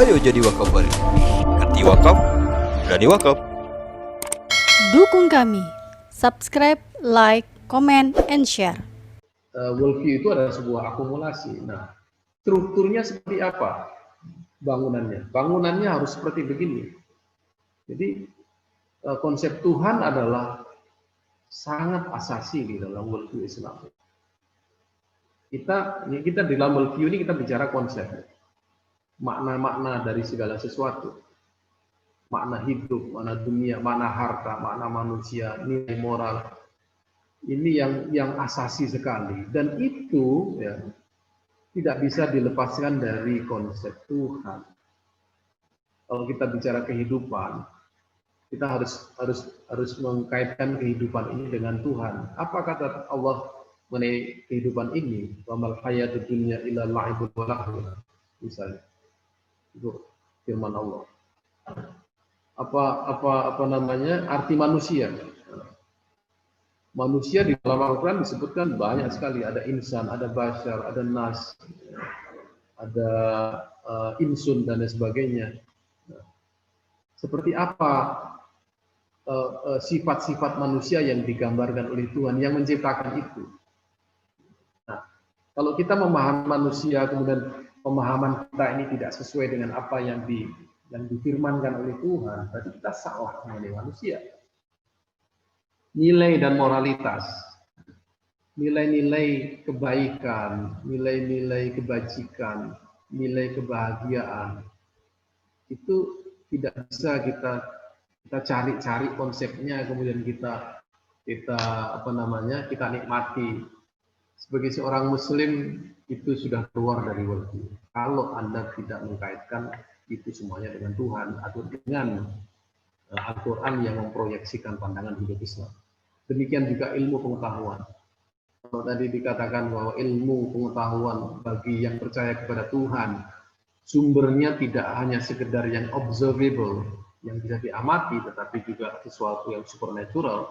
Ayo jadi wakaf bareng. Ngerti wakaf? Berani wakaf. Dukung kami. Subscribe, like, comment, and share. Worldview itu adalah sebuah akumulasi. Nah, strukturnya seperti apa bangunannya? Bangunannya harus seperti begini. Jadi konsep Tuhan adalah sangat asasi di dalam worldview Islam. Kita di dalam worldview ini kita bicara konsep, makna-makna dari segala sesuatu, makna hidup, makna dunia, makna harta, makna manusia, nilai moral. Ini yang asasi sekali, dan itu ya tidak bisa dilepaskan dari konsep Tuhan. Kalau kita bicara kehidupan, kita harus mengkaitkan kehidupan ini dengan Tuhan. Apa kata Allah mengenai kehidupan ini? Wa mal hayatud dunya illa la'ibun wa lahu. Misalnya, itu firman Allah. Apa namanya? Arti manusia. Manusia di dalam Al-Quran disebutkan banyak sekali. Ada insan, ada bashar, ada nas, ada insun dan lain sebagainya. Seperti apa sifat-sifat manusia yang digambarkan oleh Tuhan yang menciptakan itu? Nah, kalau kita memahami manusia, kemudian pemahaman kita ini tidak sesuai dengan apa yang difirmankan oleh Tuhan, berarti kita salah mengenai manusia. Nilai dan moralitas, nilai-nilai kebaikan, nilai-nilai kebajikan, nilai kebahagiaan, itu tidak bisa kita cari-cari konsepnya, kemudian kita nikmati. Sebagai seorang Muslim itu sudah keluar dari worldview. Kalau Anda tidak mengkaitkan itu semuanya dengan Tuhan atau dengan Al-Quran yang memproyeksikan pandangan hidup Islam. Demikian juga ilmu pengetahuan. Kalau tadi dikatakan bahwa ilmu pengetahuan bagi yang percaya kepada Tuhan, sumbernya tidak hanya sekedar yang observable, yang bisa diamati, tetapi juga sesuatu yang supernatural.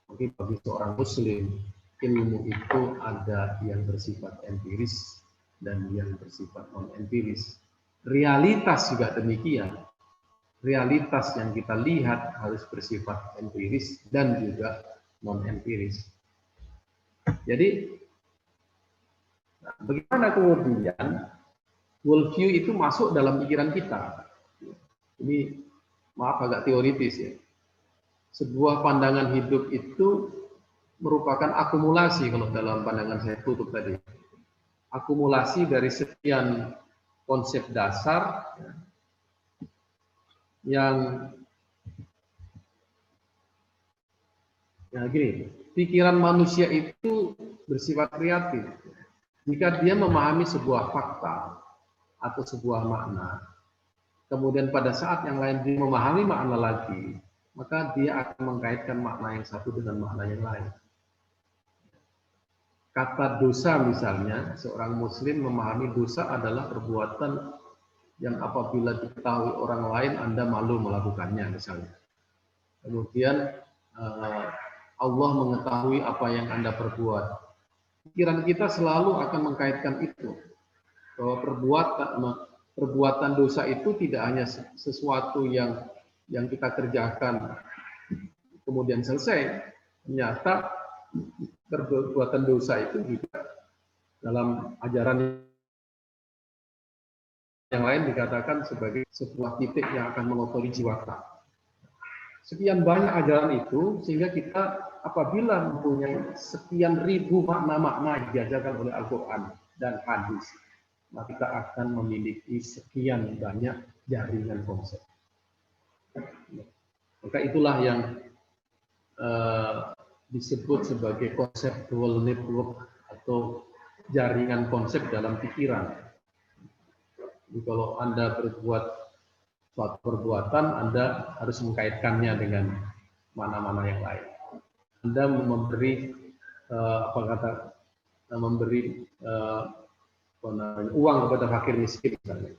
Mungkin bagi seorang Muslim, ilmu itu ada yang bersifat empiris dan yang bersifat non-empiris. Realitas juga demikian. Realitas yang kita lihat harus bersifat empiris dan juga non-empiris. Jadi, bagaimana kemudian worldview itu masuk dalam pikiran kita? Ini maaf agak teoritis ya. Sebuah pandangan hidup itu merupakan akumulasi, kalau dalam pandangan saya tutup tadi. Akumulasi dari sekian konsep dasar yang gini, pikiran manusia itu bersifat kreatif. Jika dia memahami sebuah fakta atau sebuah makna, kemudian pada saat yang lain dia memahami makna lagi, maka dia akan mengkaitkan makna yang satu dengan makna yang lain. Kata dosa misalnya, seorang Muslim memahami dosa adalah perbuatan yang apabila diketahui orang lain Anda malu melakukannya misalnya. Kemudian Allah mengetahui apa yang Anda perbuat. Pikiran kita selalu akan mengkaitkan itu, bahwa perbuatan dosa itu tidak hanya sesuatu yang kita kerjakan kemudian selesai. Ternyata perbuatan dosa itu juga dalam ajaran yang lain dikatakan sebagai sebuah titik yang akan mengotori jiwa kita. Sekian banyak ajaran itu, sehingga kita apabila mempunyai sekian ribu makna-makna yang diajarkan oleh Al-Quran dan hadis, maka kita akan memiliki sekian banyak jaringan konsep. Maka itulah yang disebut sebagai conceptual network atau jaringan konsep dalam pikiran. Jadi kalau Anda berbuat suatu perbuatan, Anda harus mengkaitkannya dengan mana-mana yang lain. Anda memberi uang kepada fakir miskin misalnya.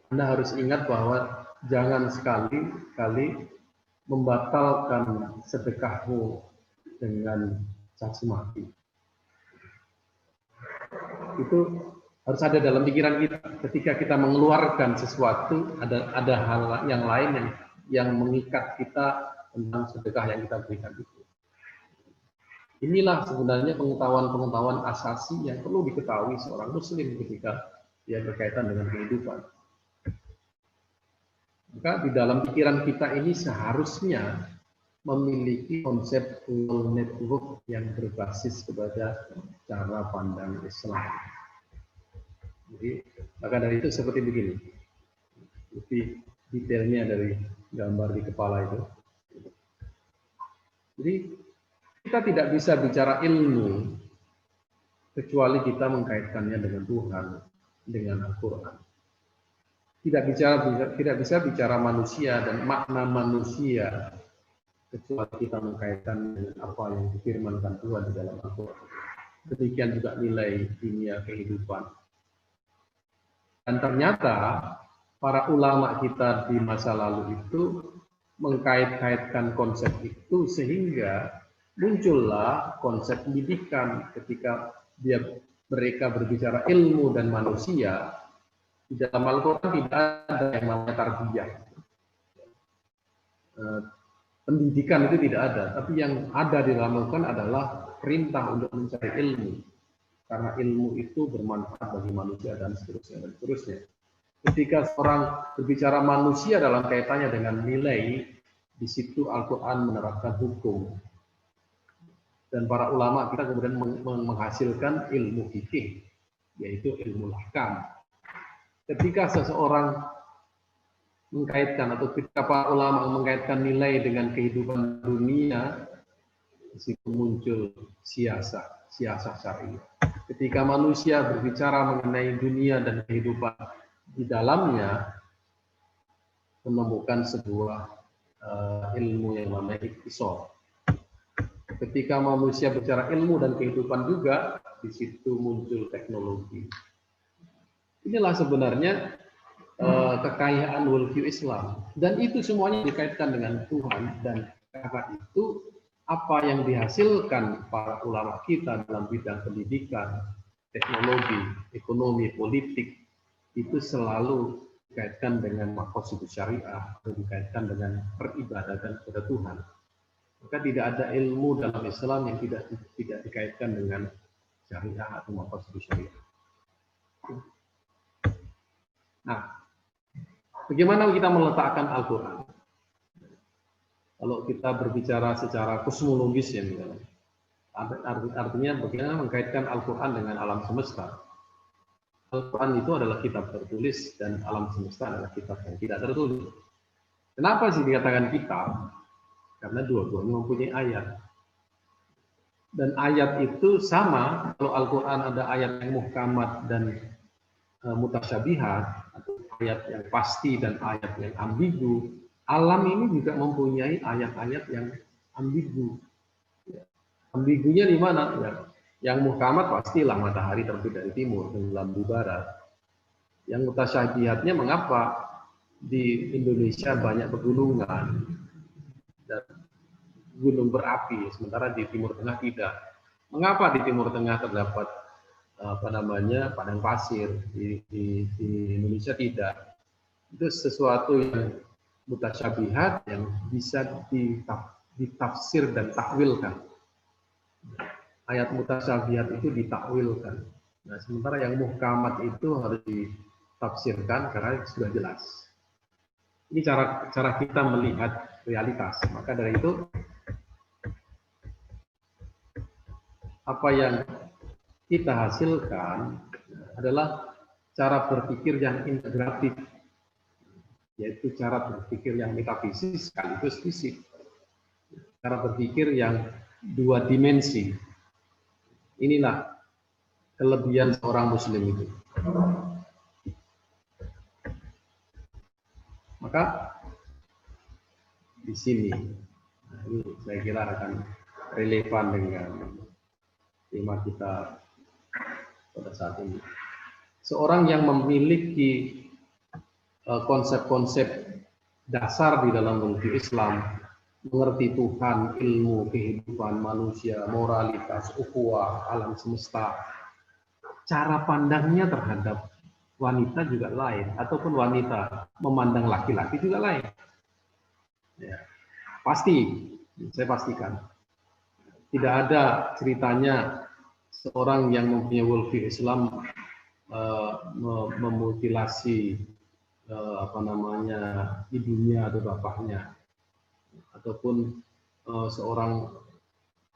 Anda harus ingat bahwa jangan sekali-kali membatalkan sedekahmu dengan caci maki. Itu harus ada dalam pikiran kita. Ketika kita mengeluarkan sesuatu, ada hal yang lain yang mengikat kita tentang sedekah yang kita berikan itu. Inilah sebenarnya pengetahuan-pengetahuan asasi yang perlu diketahui seorang muslim ketika dia berkaitan dengan kehidupan. Maka di dalam pikiran kita ini seharusnya memiliki konsep network yang berbasis kepada cara pandang Islam. Jadi, maka dari itu seperti begini. Lebih detailnya dari gambar di kepala itu. Jadi, kita tidak bisa bicara ilmu kecuali kita mengkaitkannya dengan Tuhan, dengan Al-Quran. Tidak bisa bicara manusia dan makna manusia kecuali kita mengkaitkan dengan apa yang difirmankan Tuhan di dalam Al-Quran. Demikian juga nilai dunia kehidupan. Dan ternyata para ulama kita di masa lalu itu mengkait-kaitkan konsep itu sehingga muncullah konsep pendidikan ketika mereka berbicara ilmu dan manusia. Di dalam Al-Quran tidak ada yang namanya tarbiyah. Pendidikan itu tidak ada, tapi yang ada di dalam Al-Quran adalah perintah untuk mencari ilmu. Karena ilmu itu bermanfaat bagi manusia dan seterusnya. Ketika seorang berbicara manusia dalam kaitannya dengan nilai, di situ Al-Quran menerapkan hukum. Dan para ulama kita kemudian menghasilkan ilmu fikih, yaitu ilmu lahkam. Ketika seseorang mengkaitkan atau ketika para ulama mengkaitkan nilai dengan kehidupan dunia, di situ muncul siasat syariah. Ketika manusia berbicara mengenai dunia dan kehidupan di dalamnya, menemukan sebuah ilmu yang namanya iktisad. Ketika manusia bicara ilmu dan kehidupan juga, di situ muncul teknologi. Inilah sebenarnya kekayaan worldview Islam. Dan itu semuanya dikaitkan dengan Tuhan. Dan karena itu, apa yang dihasilkan para ulama kita dalam bidang pendidikan, teknologi, ekonomi, politik, itu selalu dikaitkan dengan maqasid syariah, atau dikaitkan dengan peribadatan kepada Tuhan. Maka tidak ada ilmu dalam Islam yang tidak dikaitkan dengan syariah atau maqasid syariah. Nah, bagaimana kita meletakkan Al-Quran? Kalau kita berbicara secara kosmologis ya, artinya bagaimana mengkaitkan Al-Quran dengan alam semesta. Al-Quran itu adalah kitab tertulis dan alam semesta adalah kitab yang tidak tertulis. Kenapa sih dikatakan kitab? Karena dua-duanya mempunyai ayat. Dan ayat itu sama, kalau Al-Quran ada ayat yang muhkamat dan mutasyabihat, atau ayat yang pasti dan ayat yang ambigu. Alam ini juga mempunyai ayat-ayat yang ambigu. Ambigunya di mana? Ya, yang muhkamat pastilah matahari terbit dari timur, tenggelam di barat. Yang mutasyabihatnya mengapa di Indonesia banyak pegunungan dan gunung berapi, sementara di Timur Tengah tidak. Mengapa di Timur Tengah terdapat padang pasir, di Indonesia tidak? Itu sesuatu yang mutasyabihat yang bisa ditafsir dan takwilkan. Ayat mutasyabihat itu ditakwilkan. Nah, sementara yang muhkamat itu harus ditafsirkan karena sudah jelas. Ini cara kita melihat realitas. Maka dari itu, apa yang kita hasilkan adalah cara berpikir yang integratif, yaitu cara berpikir yang metafisis sekaligus fisik, cara berpikir yang dua dimensi. Inilah kelebihan seorang muslim itu. Maka di sini, ini saya kira akan relevan dengan tema kita pada saat ini. Seorang yang memiliki konsep-konsep dasar di dalam worldview Islam, mengerti Tuhan, ilmu, kehidupan manusia, moralitas, ukhuwah, alam semesta, cara pandangnya terhadap wanita juga lain, ataupun wanita memandang laki-laki juga lain. Ya, pasti, saya pastikan. Tidak ada ceritanya seorang yang mempunyai worldview Islam memutilasi ibunya atau bapaknya, ataupun seorang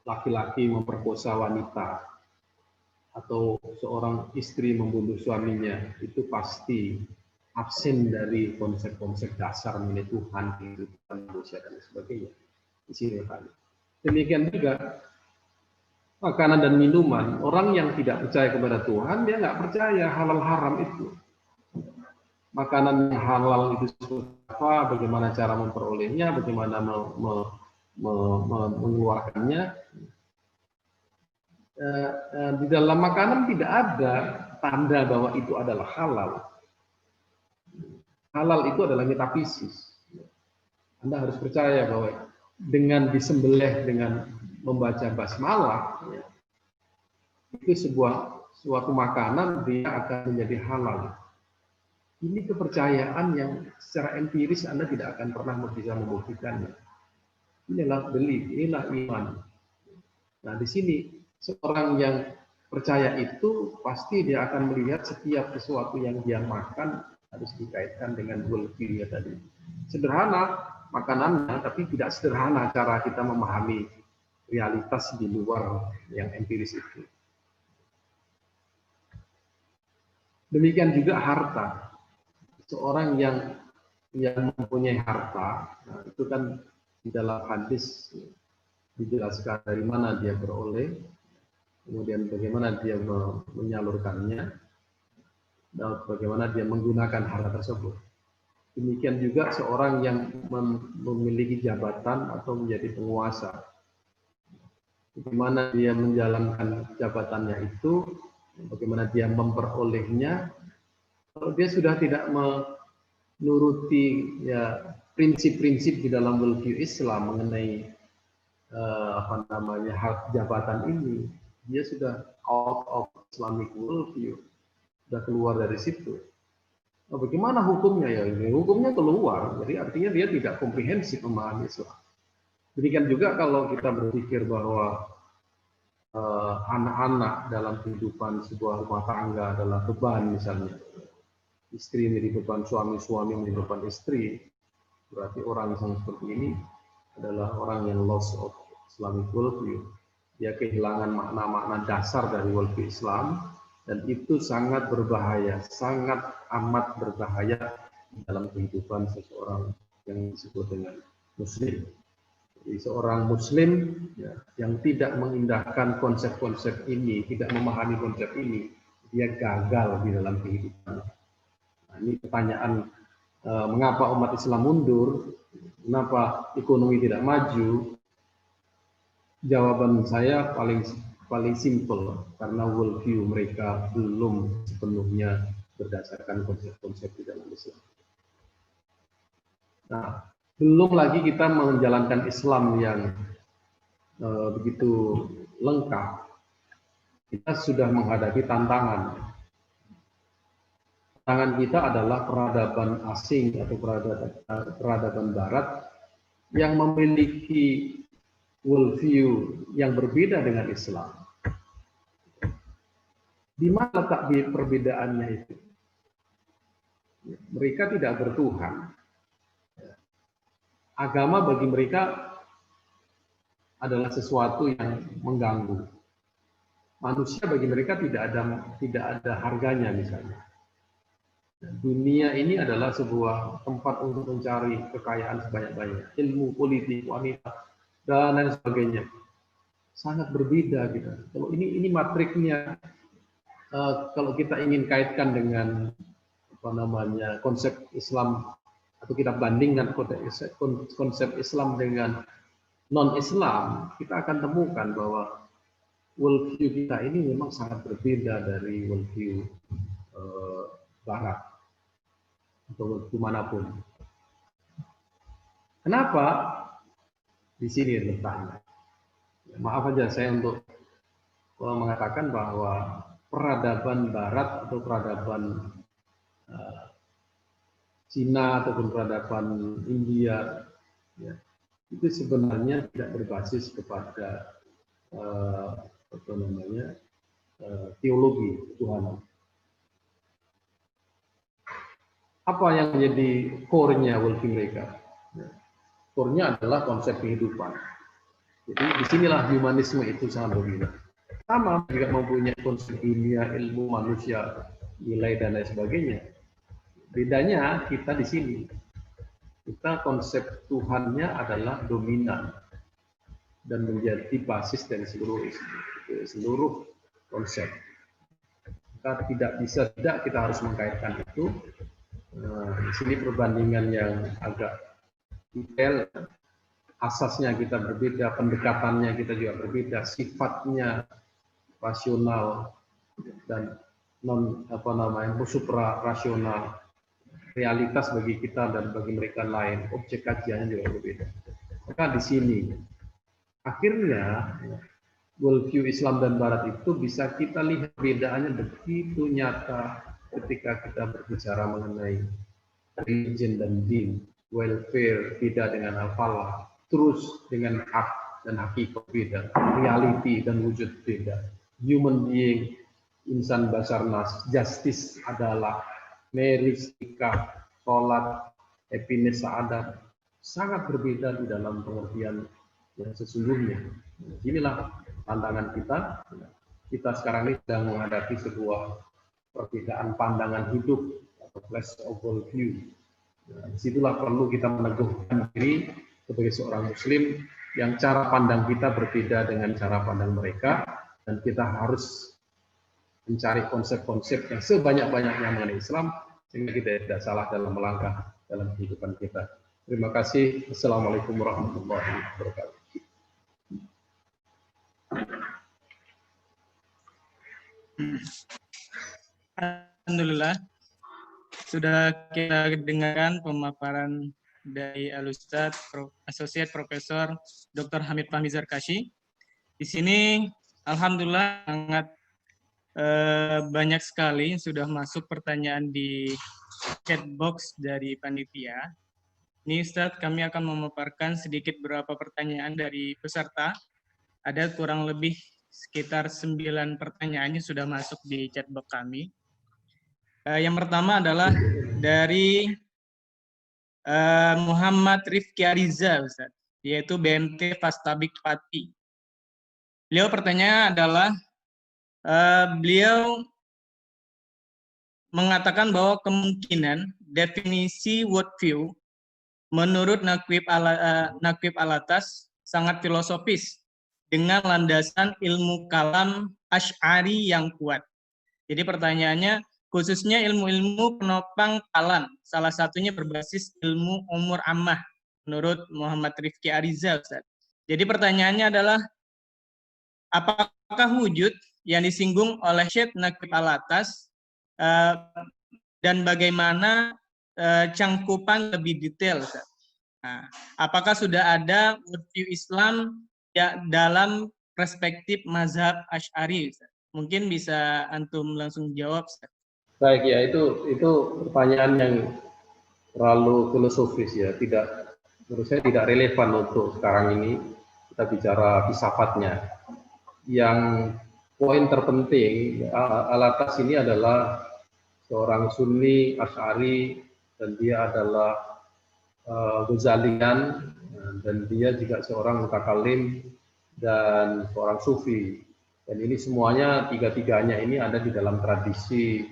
laki-laki memperkosa wanita, atau seorang istri membunuh suaminya. Itu pasti absen dari konsep-konsep dasar mengenai Tuhan, kehidupan manusia dan sebagainya. Di sini letaknya. Demikian juga makanan dan minuman. Orang yang tidak percaya kepada Tuhan, dia nggak percaya halal haram itu. Makanan yang halal itu seperti apa, bagaimana cara memperolehnya, bagaimana mengeluarkannya. Di dalam makanan tidak ada tanda bahwa itu adalah halal. Halal itu adalah metafisis. Anda harus percaya bahwa dengan disembelih dengan membaca basmalah, itu suatu makanan dia akan menjadi halal. Ini kepercayaan yang secara empiris Anda tidak akan pernah bisa membuktikannya. Inilah belief, inilah iman. Nah, di sini seorang yang percaya itu pasti dia akan melihat setiap sesuatu yang dia makan harus dikaitkan dengan worldview-nya tadi. Sederhana makanannya, tapi tidak sederhana cara kita memahami realitas di luar yang empiris itu. Demikian juga harta. Seorang yang mempunyai harta, nah itu kan di dalam hadis dijelaskan dari mana dia beroleh, kemudian bagaimana dia menyalurkannya, dan bagaimana dia menggunakan harta tersebut. Demikian juga seorang yang memiliki jabatan atau menjadi penguasa, bagaimana dia menjalankan jabatannya itu, bagaimana dia memperolehnya. Kalau dia sudah tidak menuruti prinsip-prinsip di dalam worldview Islam mengenai hak jabatan ini, dia sudah out of Islamic worldview, sudah keluar dari situ. Nah, bagaimana hukumnya ya? Hukumnya keluar, jadi artinya dia tidak komprehensif memahami Islam. Demikian juga kalau kita berpikir bahwa anak-anak dalam kehidupan sebuah rumah tangga adalah beban, misalnya istri menjadi beban suami, suami menjadi beban istri, berarti orang yang seperti ini adalah orang yang loss of Islamic worldview. Dia kehilangan makna-makna dasar dari worldview Islam, dan itu sangat berbahaya, sangat amat berbahaya dalam kehidupan seseorang yang disebut dengan Muslim. Jadi seorang Muslim yang tidak mengindahkan konsep-konsep ini, tidak memahami konsep ini, dia gagal di dalam kehidupan. Nah, ini pertanyaan mengapa umat Islam mundur, kenapa ekonomi tidak maju. Jawaban saya paling simple, karena worldview mereka belum sepenuhnya berdasarkan konsep-konsep di dalam Islam. Nah, belum lagi kita menjalankan Islam yang begitu lengkap, kita sudah menghadapi tantangan. Tantangan kita adalah peradaban asing atau peradaban Barat yang memiliki worldview yang berbeda dengan Islam. Di mana letak perbedaannya itu? Mereka tidak bertuhan. Agama bagi mereka adalah sesuatu yang mengganggu. Manusia bagi mereka tidak ada harganya, misalnya. Dunia ini adalah sebuah tempat untuk mencari kekayaan sebanyak-banyaknya, ilmu, politik, wanita, dan lain sebagainya. Sangat berbeda gitu. Kalau ini matriknya, kalau kita ingin kaitkan dengan konsep Islam, atau kita bandingkan konsep Islam dengan non-Islam, kita akan temukan bahwa worldview kita ini memang sangat berbeda dari worldview Barat atau dimanapun. Kenapa? Di sini letaknya. Maaf aja saya untuk mengatakan bahwa peradaban Barat atau peradaban Cina ataupun peradaban India, ya, itu sebenarnya tidak berbasis kepada teologi Tuhan. Apa yang menjadi core-nya worldview mereka? Core-nya adalah konsep kehidupan. Jadi disinilah humanisme itu sangat berbeda. Sama juga mempunyai konsep dunia, ilmu, manusia, nilai dan lain sebagainya. Bedanya kita di sini. Kita konsep Tuhannya adalah dominan dan menjadi basis dari seluruh konsep. Kita tidak bisa kita harus mengkaitkan itu. Di sini perbandingan yang agak detail, asasnya kita berbeda, pendekatannya kita juga berbeda, sifatnya rasional dan supra rasional, realitas bagi kita dan bagi mereka lain, objek kajiannya juga berbeda. Maka di sini akhirnya worldview Islam dan Barat itu bisa kita lihat bedaannya begitu nyata ketika kita berbicara mengenai religion dan din, welfare beda dengan al-falah, terus dengan hak dan hakikat beda, reality dan wujud beda, human being, insan basarnas, justice adalah marriage, nikah, sholat, happiness, saadat, sangat berbeda di dalam pengertian yang sesungguhnya. Inilah tantangan kita. Kita sekarang ini sedang menghadapi sebuah perbedaan pandangan hidup atau clash of worldview. Disitulah perlu kita meneguhkan diri sebagai seorang Muslim yang cara pandang kita berbeda dengan cara pandang mereka, dan kita harus mencari konsep-konsep yang sebanyak-banyaknya mengenai Islam sehingga kita tidak salah dalam melangkah dalam kehidupan kita. Terima kasih. Assalamualaikum warahmatullahi wabarakatuh. Alhamdulillah, sudah kita dengarkan pemaparan dari Al-Ustadz Associate Profesor Dr. Hamid Fahmi Zarkashi. Di sini, alhamdulillah, sangat banyak sekali sudah masuk pertanyaan di chat box dari panitia. Ini Ustadz, kami akan memaparkan sedikit beberapa pertanyaan dari peserta. Ada kurang lebih sekitar 9 pertanyaannya sudah masuk di chat box kami. Yang pertama adalah dari Muhammad Rifki Ariza, Ustaz, yaitu BMT Fastabik Pati. Beliau pertanyaannya adalah, beliau mengatakan bahwa kemungkinan definisi worldview menurut Naqib Al-Atas sangat filosofis dengan landasan ilmu kalam Asy'ari yang kuat. Jadi pertanyaannya, khususnya ilmu-ilmu penopang kalam, salah satunya berbasis ilmu umur ammah, menurut Muhammad Rifki Ariza, Ustaz. Jadi pertanyaannya adalah, apakah wujud yang disinggung oleh Syekh Naqib Al-Atas dan bagaimana cangkupan lebih detail, Ustaz? Nah, apakah sudah ada worldview Islam ya dalam perspektif mazhab Asy'ari, Ustaz? Mungkin bisa antum langsung jawab, Ustaz. Baik, ya, itu pertanyaan yang terlalu filosofis, ya, menurut saya tidak relevan untuk sekarang ini kita bicara filsafatnya. Yang poin terpenting, Al-Atas ini adalah seorang Sunni Asy'ari dan dia adalah Ghazalian, dan dia juga seorang mutakalim dan seorang sufi. Dan ini semuanya, tiga-tiganya ini ada di dalam tradisi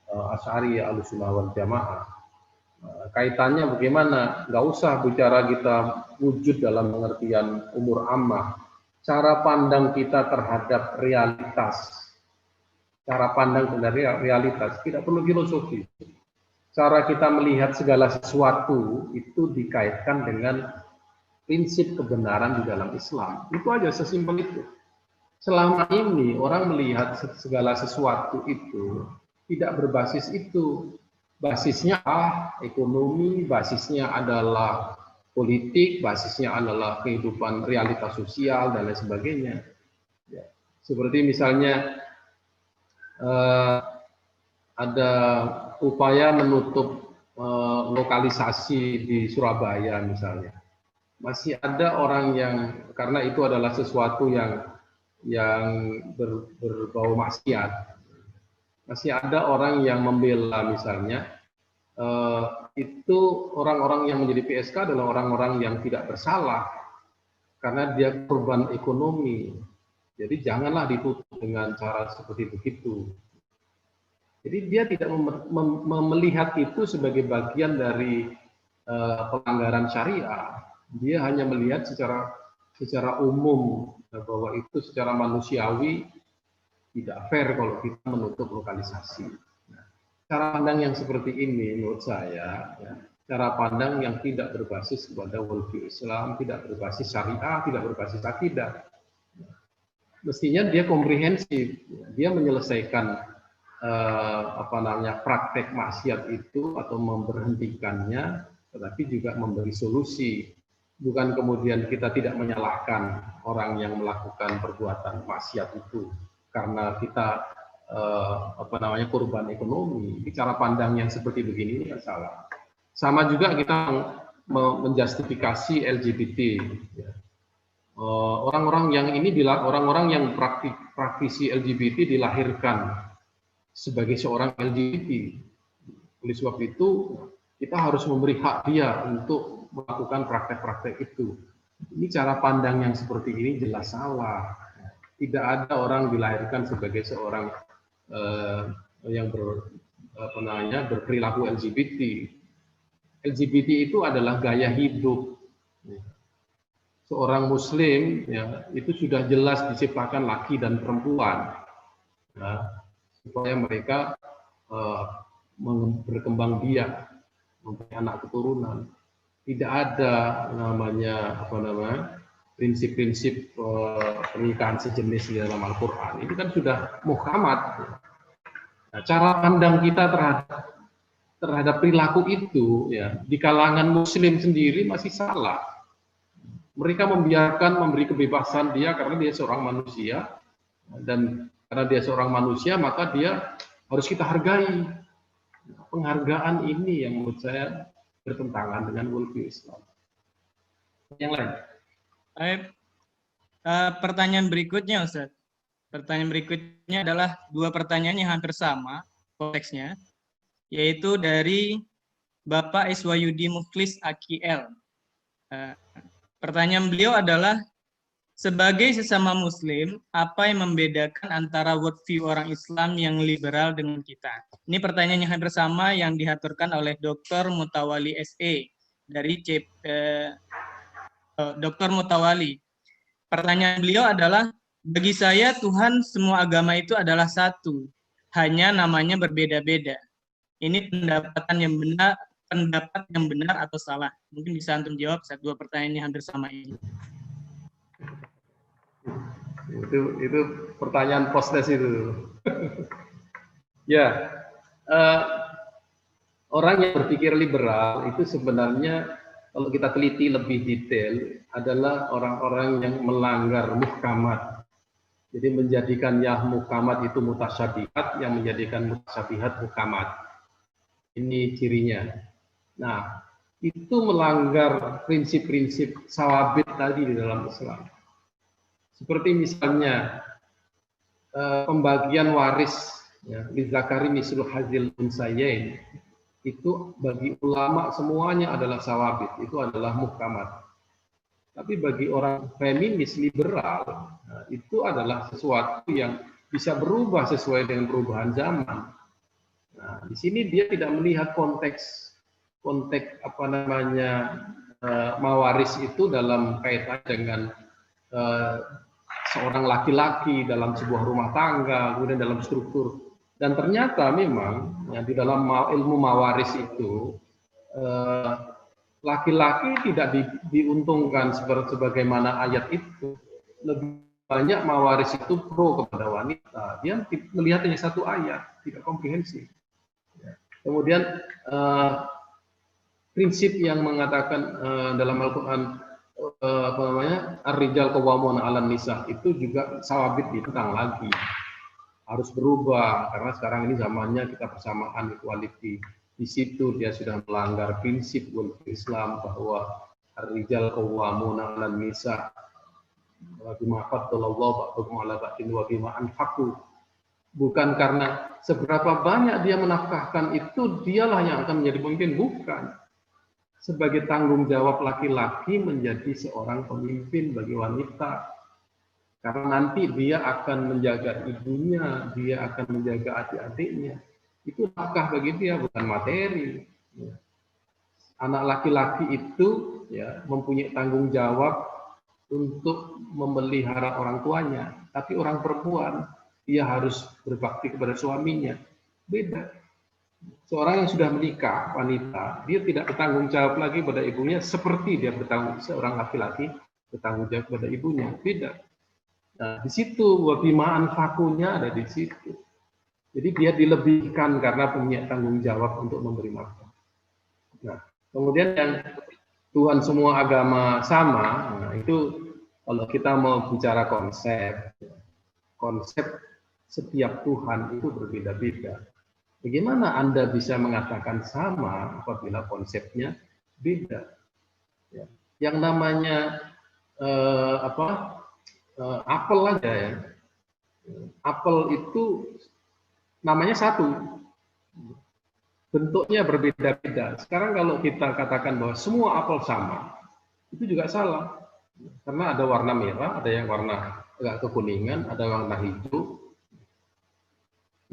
Asy'ari Ahlussunnah wal Jamaah. Kaitannya bagaimana? Nggak usah bicara kita wujud dalam pengertian umur ammah. Cara pandang kita terhadap realitas, cara pandang dari realitas tidak perlu filosofi. Cara kita melihat segala sesuatu itu dikaitkan dengan prinsip kebenaran di dalam Islam. Itu aja, sesimpel itu. Selama ini orang melihat segala sesuatu itu tidak berbasis itu. Basisnya ekonomi, basisnya adalah politik, basisnya adalah kehidupan realitas sosial dan lain sebagainya. Ya. Seperti misalnya ada upaya menutup lokalisasi di Surabaya misalnya. Masih ada orang yang, karena itu adalah sesuatu yang berbau maksiat, masih ada orang yang membela misalnya, itu orang-orang yang menjadi PSK adalah orang-orang yang tidak bersalah karena dia korban ekonomi. Jadi janganlah ditutup dengan cara seperti begitu. Jadi dia tidak melihat itu sebagai bagian dari pelanggaran syariah. Dia hanya melihat secara umum bahwa itu secara manusiawi tidak fair kalau kita menutup lokalisasi. Nah, cara pandang yang seperti ini menurut saya, ya, cara pandang yang tidak berbasis kepada worldview Islam, tidak berbasis syariah, tidak berbasis akidah. Mestinya dia komprehensif, dia menyelesaikan praktek maksiat itu atau memberhentikannya, tetapi juga memberi solusi. Bukan kemudian kita tidak menyalahkan orang yang melakukan perbuatan maksiat itu karena kita korban ekonomi. Ini cara pandang yang seperti begini ya salah. Sama juga kita menjustifikasi LGBT. Orang-orang yang ini orang-orang yang praktisi LGBT dilahirkan sebagai seorang LGBT. Oleh sebab itu kita harus memberi hak dia untuk melakukan praktek-praktek itu. Ini cara pandang yang seperti ini jelas salah. Tidak ada orang dilahirkan sebagai seorang yang berperilaku LGBT. LGBT itu adalah gaya hidup. Seorang Muslim ya, itu sudah jelas diciptakan laki dan perempuan, ya, supaya mereka berkembang biak, mempunyai anak keturunan. Tidak ada prinsip-prinsip pernikahan sejenis di dalam Al-Quran. Ini kan sudah muhkamat. Nah, cara pandang kita terhadap perilaku itu ya di kalangan Muslim sendiri masih salah. Mereka membiarkan, memberi kebebasan dia karena dia seorang manusia, dan karena dia seorang manusia maka dia harus kita hargai. Penghargaan ini yang menurut saya bertentangan dengan worldview Islam. Yang lain? Pertanyaan berikutnya, Ustaz. Pertanyaan berikutnya adalah dua pertanyaan yang hampir sama konteksnya, yaitu dari Bapak Iswayudi Mukhlis Akiel. Pertanyaan beliau adalah, sebagai sesama Muslim, apa yang membedakan antara worldview orang Islam yang liberal dengan kita? Ini pertanyaan yang hampir sama yang diaturkan oleh Dr. Mutawali SE dari Dr. Mutawali. Pertanyaan beliau adalah, bagi saya Tuhan semua agama itu adalah satu, hanya namanya berbeda-beda. Ini pendapat yang benar atau salah? Mungkin bisa antum jawab saat dua pertanyaan ini hampir sama ini. Itu pertanyaan postes itu. Ya, orang yang berpikir liberal itu sebenarnya kalau kita teliti lebih detail adalah orang-orang yang melanggar muhkamat. Jadi menjadikan yang muhkamat itu mutasyabihat, yang menjadikan mutasyabihat muhkamat. Ini cirinya. Nah, itu melanggar prinsip-prinsip sawabit tadi di dalam Islam. Seperti misalnya pembagian waris, ya, lidzakari mislu hadzil unsayain, itu bagi ulama semuanya adalah sawabit, itu adalah muhkamat. Tapi bagi orang feminis liberal, nah, itu adalah sesuatu yang bisa berubah sesuai dengan perubahan zaman. Nah, di sini dia tidak melihat konteks mawaris itu dalam kaitan dengan seorang laki-laki dalam sebuah rumah tangga, kemudian dalam struktur. Dan ternyata memang ya, di dalam ilmu mawaris itu laki-laki tidak diuntungkan sebagaimana ayat itu. Lebih banyak mawaris itu pro kepada wanita. Dia melihat hanya satu ayat, tidak komprehensif. Ya. Kemudian prinsip yang mengatakan dalam Al-Quran ar-rijal qawwamuna 'alan nisa itu juga sawabit ditentang lagi. harus berubah karena sekarang ini zamannya kita persamaan equality. Di situ dia sudah melanggar prinsip Islam bahwa ar-rijal qawwamuna 'alan nisa wa bima faddalallahu ba'dahum 'ala ba'din wa bima anfaqu. Bukan karena seberapa banyak dia menafkahkan itu dialah yang akan menjadi pemimpin, bukan. Sebagai tanggung jawab laki-laki menjadi seorang pemimpin bagi wanita. Karena nanti dia akan menjaga ibunya, dia akan menjaga adik-adiknya. Itu nafkah bagi dia, bukan materi. Anak laki-laki itu ya mempunyai tanggung jawab untuk memelihara orang tuanya. Tapi orang perempuan, dia harus berbakti kepada suaminya. Beda. Seorang yang sudah menikah, wanita, dia tidak bertanggung jawab lagi pada ibunya seperti dia bertanggung seorang laki-laki bertanggung jawab pada ibunya. Beda. Nah, di situ wabimaan fakunya ada di situ. Jadi dia dilebihkan karena punya tanggung jawab untuk memberi nafkah. Nah, kemudian yang Tuhan semua agama sama, nah itu kalau kita mau bicara konsep setiap Tuhan itu berbeda-beda. Bagaimana Anda bisa mengatakan sama apabila konsepnya beda? Ya. Yang namanya apel aja ya. Apel itu namanya satu. Bentuknya berbeda-beda. Sekarang kalau kita katakan bahwa semua apel sama, itu juga salah. Karena ada warna merah, ada yang warna agak kekuningan, ada warna hijau.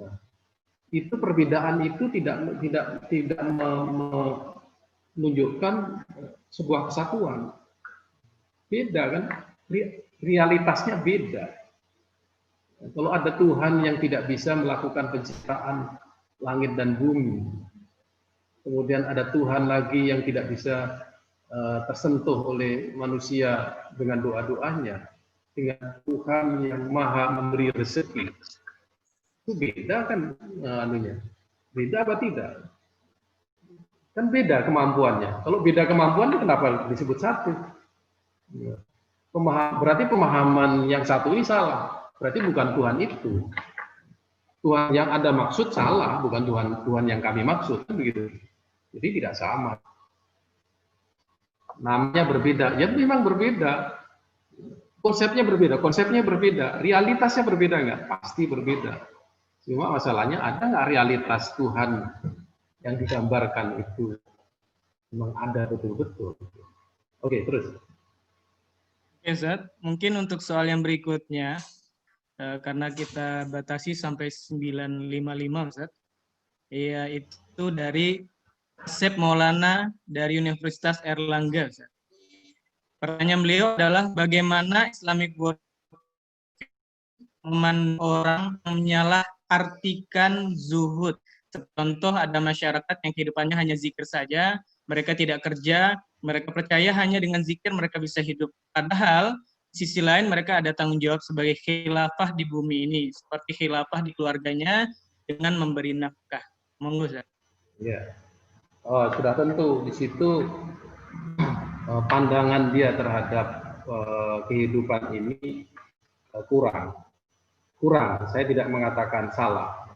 Nah, itu perbedaan itu tidak menunjukkan sebuah kesatuan. Beda kan? Realitasnya beda. Kalau ada Tuhan yang tidak bisa melakukan penciptaan langit dan bumi, kemudian ada Tuhan lagi yang tidak bisa tersentuh oleh manusia dengan doa-doanya, dengan Tuhan yang maha memberi rezeki, itu beda kan anunya? Beda apa tidak? Kan beda kemampuannya. Kalau beda kemampuan, kenapa disebut satu? Berarti pemahaman yang satu ini salah. Berarti bukan Tuhan itu. Tuhan yang Anda maksud salah, bukan Tuhan yang kami maksud, kan begitu. Jadi tidak sama. Namanya berbeda, ya memang berbeda. Konsepnya berbeda, realitasnya berbeda nggak? Pasti berbeda. Cuma masalahnya ada nggak realitas Tuhan yang digambarkan itu memang ada betul-betul. Oke, terus. Oke, Ustaz. Mungkin untuk soal yang berikutnya, karena kita batasi sampai 9.55, Ustaz. Yaitu dari Asep Maulana dari Universitas Erlangga, Ustaz. Pertanyaan beliau adalah bagaimana Islamic world orang menyalahartikan zuhud. Contoh ada masyarakat yang kehidupannya hanya zikir saja, mereka tidak kerja, mereka percaya hanya dengan zikir mereka bisa hidup. Padahal di sisi lain mereka ada tanggung jawab sebagai khilafah di bumi ini, seperti khilafah di keluarganya dengan memberi nafkah. Monggo, Ustaz. Ya. Oh, sudah tentu di situ pandangan dia terhadap kehidupan ini kurang. Saya tidak mengatakan salah.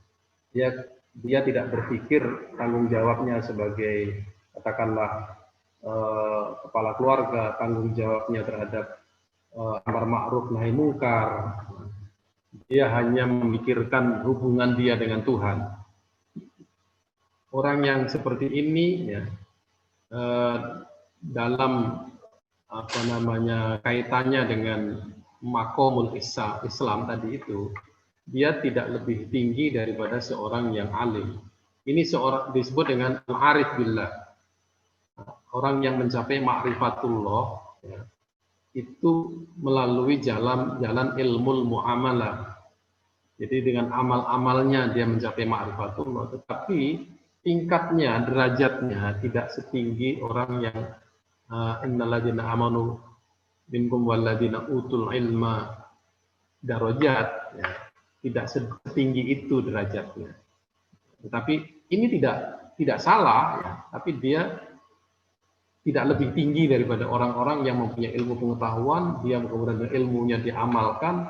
Dia tidak berpikir tanggung jawabnya sebagai katakanlah kepala keluarga, tanggung jawabnya terhadap amar ma'ruf nahi mungkar. Dia hanya memikirkan hubungan dia dengan Tuhan. Orang yang seperti ini ya dalam kaitannya dengan makomul Islam tadi itu, dia tidak lebih tinggi daripada seorang yang alim. Ini seorang disebut dengan al-arif billah. Orang yang mencapai ma'rifatullah ya, itu melalui jalan ilmu muamalah. Jadi dengan amal-amalnya dia mencapai ma'rifatullah, tetapi tingkatnya, derajatnya tidak setinggi orang yang innalladzina amanu minkum walladzina utul ilma darajat, ya. Tidak setinggi itu derajatnya. Tetapi ini tidak salah, ya. Tapi dia tidak lebih tinggi daripada orang-orang yang mempunyai ilmu pengetahuan, dia kemudian ilmunya diamalkan,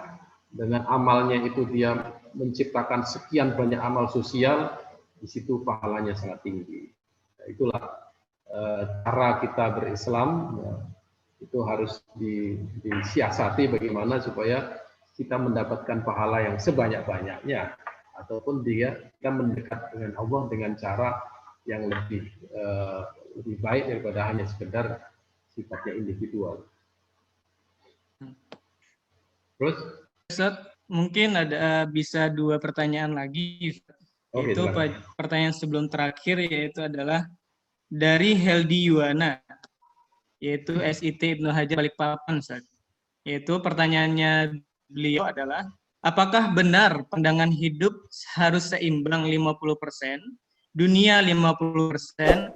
dengan amalnya itu dia menciptakan sekian banyak amal sosial, di situ pahalanya sangat tinggi. Nah, itulah cara kita berislam, ya, itu harus disiasati bagaimana supaya kita mendapatkan pahala yang sebanyak-banyaknya, ataupun kita mendekat dengan Allah dengan cara yang lebih baik daripada hanya sekedar sifatnya individual. Terus? Ustaz, mungkin ada bisa 2 pertanyaan lagi. Oke, Itu silakan. pertanyaan sebelum terakhir, yaitu adalah dari Heldi Yuwana, yaitu SIT Ibnu Hajar Balikpapan, Ustaz. Yaitu pertanyaannya beliau adalah, apakah benar pandangan hidup harus seimbang 50%, dunia 50%,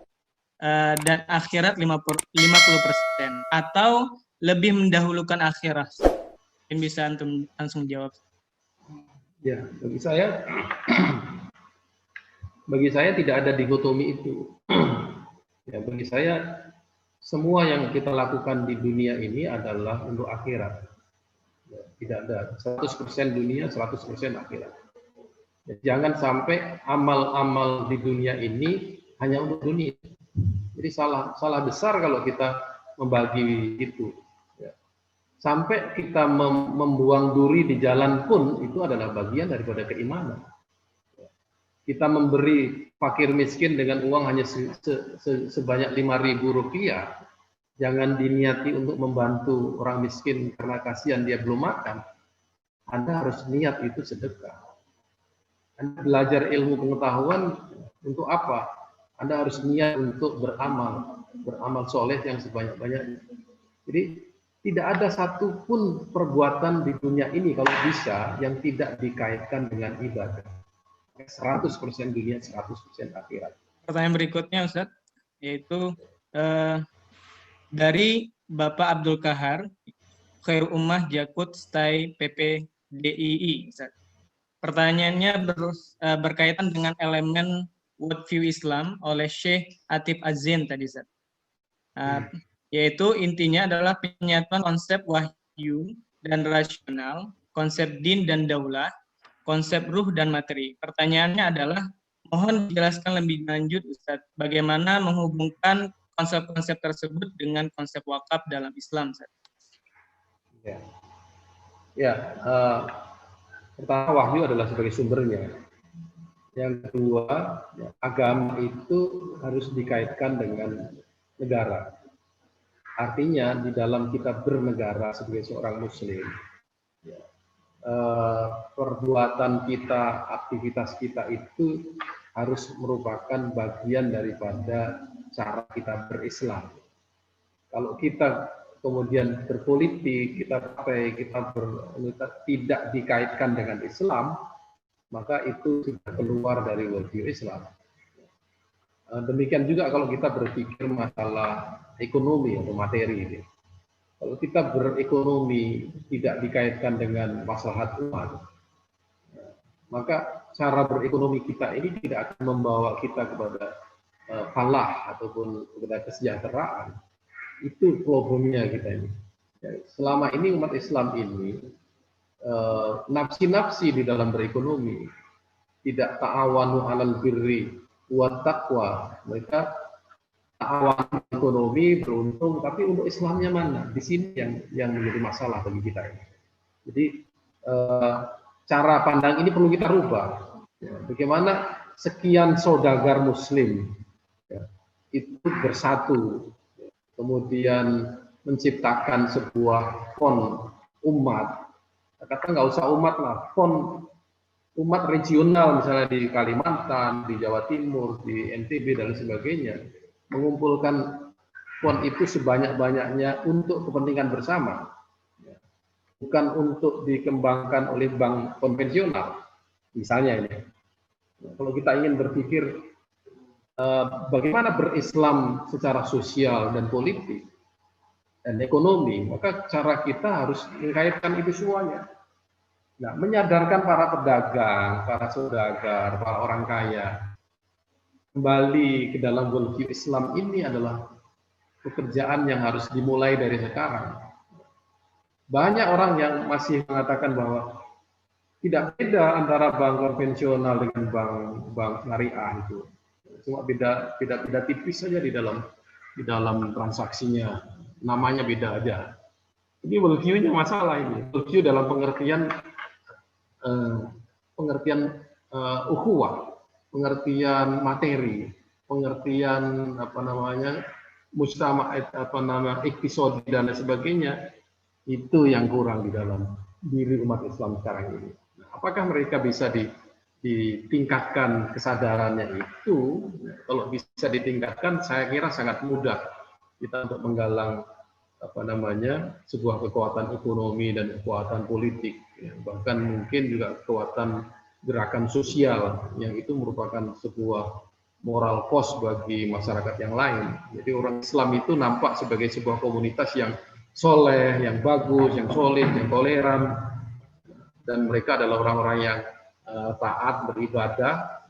dan akhirat 50%, atau lebih mendahulukan akhirat? Mungkin bisa antum langsung jawab. Ya, bagi saya tidak ada dikotomi itu. Ya, bagi saya semua yang kita lakukan di dunia ini adalah untuk akhirat. Ya, tidak ada 100% dunia, 100% akhirat. Ya, jangan sampai amal-amal di dunia ini hanya untuk dunia. Jadi salah besar kalau kita membagi itu. Ya. Sampai kita membuang duri di jalan pun itu adalah bagian daripada keimanan. Kita memberi fakir miskin dengan uang hanya sebanyak 5.000 rupiah, jangan diniati untuk membantu orang miskin karena kasihan dia belum makan. Anda harus niat itu sedekah. Anda belajar ilmu pengetahuan untuk apa? Anda harus niat untuk beramal soleh yang sebanyak-banyaknya. Jadi tidak ada satupun perbuatan di dunia ini kalau bisa yang tidak dikaitkan dengan ibadah. 100% dunia, 100% akhirat. Pertanyaan berikutnya, Ustaz, yaitu dari Bapak Abdul Kahar, Khairul Ummah Jakut Stai PPDII, Ustaz. Pertanyaannya berkaitan dengan elemen worldview Islam oleh Syekh Atif Azin tadi, Ustaz. Yaitu intinya adalah penyatuan konsep wahyu dan rasional, konsep din dan daulah, konsep ruh dan materi. Pertanyaannya adalah, mohon dijelaskan lebih lanjut, Ustaz, bagaimana menghubungkan konsep-konsep tersebut dengan konsep wakaf dalam Islam, Ustaz? Pertama, wahyu adalah sebagai sumbernya. Yang kedua, agama itu harus dikaitkan dengan negara. Artinya di dalam kita bernegara sebagai seorang Muslim, perbuatan kita, aktivitas kita itu harus merupakan bagian daripada cara kita berislam. Kalau kita kemudian berpolitik, kita tidak dikaitkan dengan Islam, maka itu sudah keluar dari worldview Islam. Demikian juga kalau kita berpikir masalah ekonomi atau materi. Kalau kita berekonomi tidak dikaitkan dengan maslahat umat, maka cara berekonomi kita ini tidak akan membawa kita kepada falah ataupun kepada kesejahteraan. Itu problemnya kita ini. Selama ini umat Islam ini nafsi-nafsi di dalam berekonomi, tidak ta'awanu 'alal birri wa taqwa. Mereka ta'awanu ekonomi beruntung, tapi untuk Islamnya mana? Di sini yang menjadi masalah bagi kita ini. Jadi cara pandang ini perlu kita rubah. Bagaimana sekian saudagar Muslim itu bersatu, kemudian menciptakan sebuah fond umat. Kata nggak usah umat lah, fond umat regional misalnya di Kalimantan, di Jawa Timur, di NTB dan sebagainya, mengumpulkan fond itu sebanyak-banyaknya untuk kepentingan bersama, bukan untuk dikembangkan oleh bank konvensional misalnya ini. Kalau kita ingin berpikir bagaimana berislam secara sosial dan politik dan ekonomi, maka cara kita harus mengkaitkan itu semuanya. Nah, menyadarkan para pedagang, para saudagar, para orang kaya kembali ke dalam worldview Islam ini adalah pekerjaan yang harus dimulai dari sekarang. Banyak orang yang masih mengatakan bahwa tidak beda antara bank konvensional dengan bank syariah itu. Cuma beda tipis saja di dalam transaksinya. Namanya beda aja. Ini worldview-nya masalah ini. Worldview dalam pengertian ukhuwah, pengertian materi, pengertian episode dan lain sebagainya, itu yang kurang di dalam diri umat Islam sekarang ini. Nah, apakah mereka bisa ditingkatkan kesadarannya itu? Kalau bisa ditingkatkan, saya kira sangat mudah kita untuk menggalang sebuah kekuatan ekonomi dan kekuatan politik, ya, bahkan mungkin juga kekuatan gerakan sosial yang itu merupakan sebuah moral cost bagi masyarakat yang lain. Jadi orang Islam itu nampak sebagai sebuah komunitas yang soleh, yang bagus, yang solid, yang toleran, dan mereka adalah orang-orang yang taat beribadah,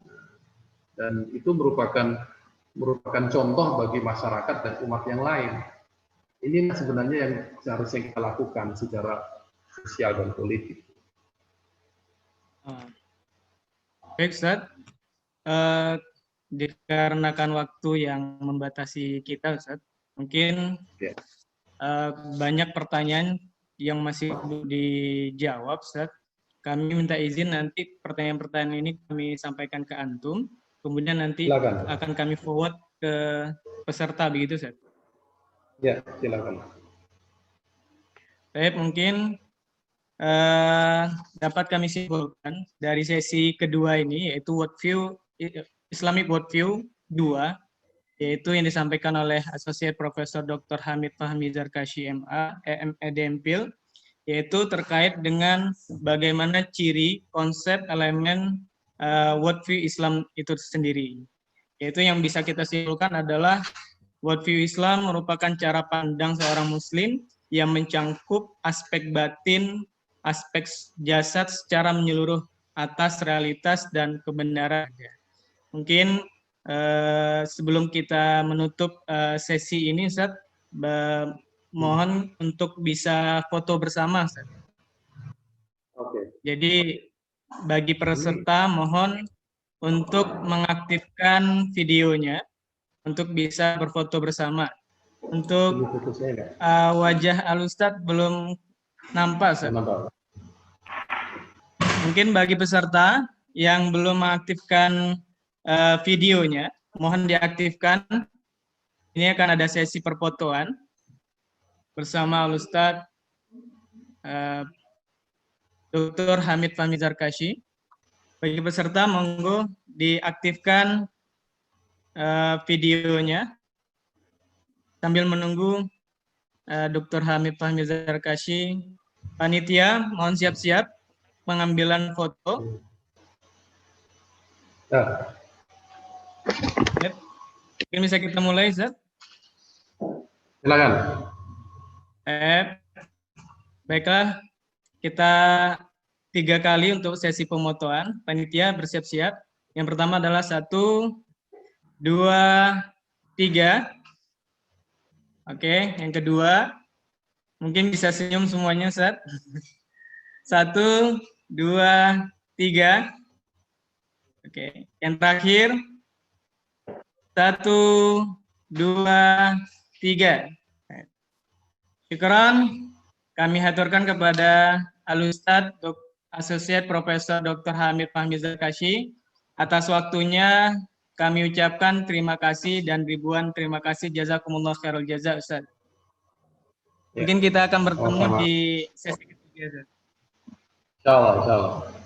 dan itu merupakan contoh bagi masyarakat dan umat yang lain. Ini sebenarnya yang seharusnya kita lakukan secara sosial dan politik. Baik, Ustaz. Dikarenakan waktu yang membatasi kita, Ustaz, mungkin banyak pertanyaan yang masih belum dijawab, Ustaz. Kami minta izin nanti pertanyaan-pertanyaan ini kami sampaikan ke Antum, kemudian nanti Silakan. akan kami forward ke peserta, begitu, Ustaz? Ya, silakan. Baik, mungkin dapat kami simpulkan dari sesi kedua ini, yaitu Islamic Worldview 2, yaitu yang disampaikan oleh Associate Professor Dr. Hamid Fahmi Zarkashi, MA, DMPhil, yaitu terkait dengan bagaimana ciri, konsep, elemen worldview Islam itu sendiri. Yaitu yang bisa kita simpulkan adalah worldview Islam merupakan cara pandang seorang Muslim yang mencangkup aspek batin, aspek jasad secara menyeluruh atas realitas dan kebenaran. Mungkin sebelum kita menutup sesi ini, Ustaz, mohon untuk bisa foto bersama, Ustaz. Oke. Jadi bagi peserta mohon untuk mengaktifkan videonya untuk bisa berfoto bersama. Untuk wajah Al-Ustadz belum nampak, Ustaz. Mungkin bagi peserta yang belum mengaktifkan videonya, mohon diaktifkan. Ini akan ada sesi perfotoan bersama Al-Ustadz Dr. Hamid Fahmi Zarkashi. Bagi peserta, monggo diaktifkan videonya sambil menunggu Dr. Hamid Fahmi Zarkashi. Panitia, mohon siap-siap pengambilan foto. Mungkin bisa kita mulai, Ustaz? Silakan. Baiklah, kita 3 kali untuk sesi pemotoan. Panitia bersiap-siap. Yang pertama adalah 1, 2, 3. Oke, yang kedua, mungkin bisa senyum semuanya, Ustaz. 1, 2, 3. Oke, yang terakhir, 1, 2, 3. Syukran, kami haturkan kepada Al-Ustadz Associate Professor Dr. Hamid Fahmi Zarkashi atas waktunya. Kami ucapkan terima kasih dan ribuan terima kasih. Jazakumullah khairul jaza, Ustaz. Mungkin kita akan bertemu di sesi ketiga, Ustaz. Insyaallah.